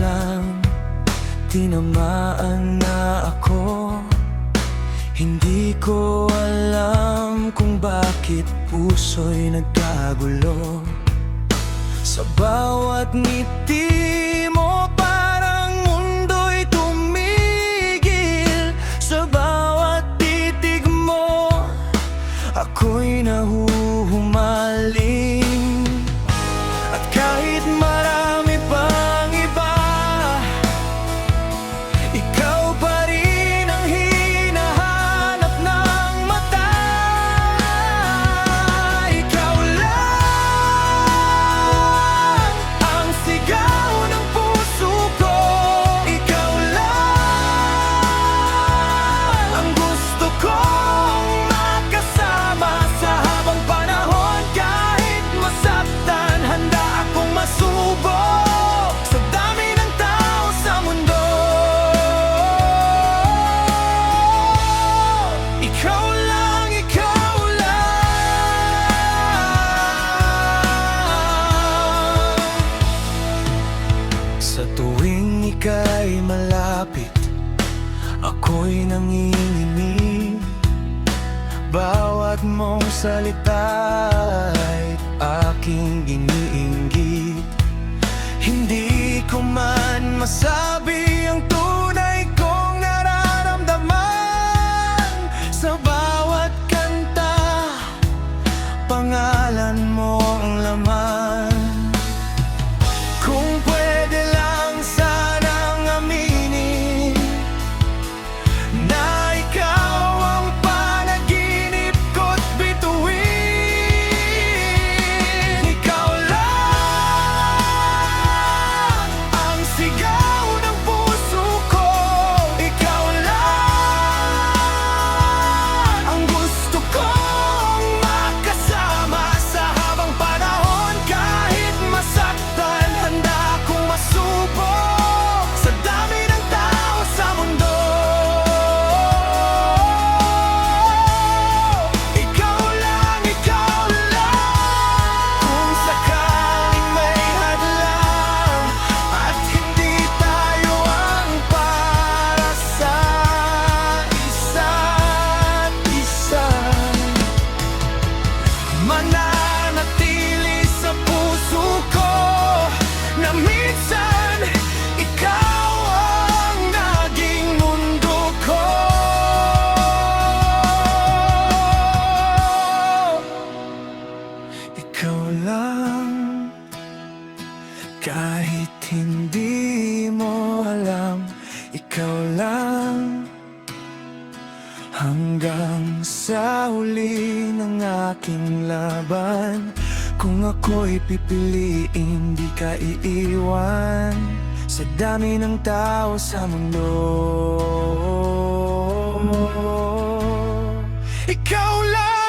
lang, tinamaan na ako. Hindi ko alam kung bakit puso'y nagkagulo. Sa bawat ngiti mo parang mundo'y tumigil. Sa bawat titig mo ako'y nahuhumaling. At kahit marami pang iba, ikaw pa rin ang hinahanap ng mata. Ikaw lang ang sigaw ng puso ko. Ikaw lang ang gusto kong makasama sa habang panahon. Kahit masaktan, handa akong masubok sa dami ng tao sa mundo. Ikaw lang, ikaw lang. Sa tuwing ika'y malapit, ako'y nanginginig. Bawat mong salita'y aking iniinggit. Hindi ko man masabi ang tunay kong nararamdaman. Sa bawat kanta, pangalan mo ang laman. Kung pwede lang sanang aminin na ikaw ang panaginip ko't bituin. Ikaw lang ang sigaw ng puso ko. Ikaw lang ang gusto kong makasama sa habang panahon. Kahit masaktan, handa akong masubok sa dami ng tao sa mundo. Ikaw lang, ikaw lang. Kung sakaling may hadlang at hindi tayo ang para sa isa't isa, mananatili sa puso ko na minsan ikaw ang naging mundo ko. Ikaw lang, kahit hindi mo alam. Ikaw lang, hanggang sa huli ng aking laban. Kung ako'y pipiliin, di ka iiwan sa dami ng tao sa mundo. Ikaw lang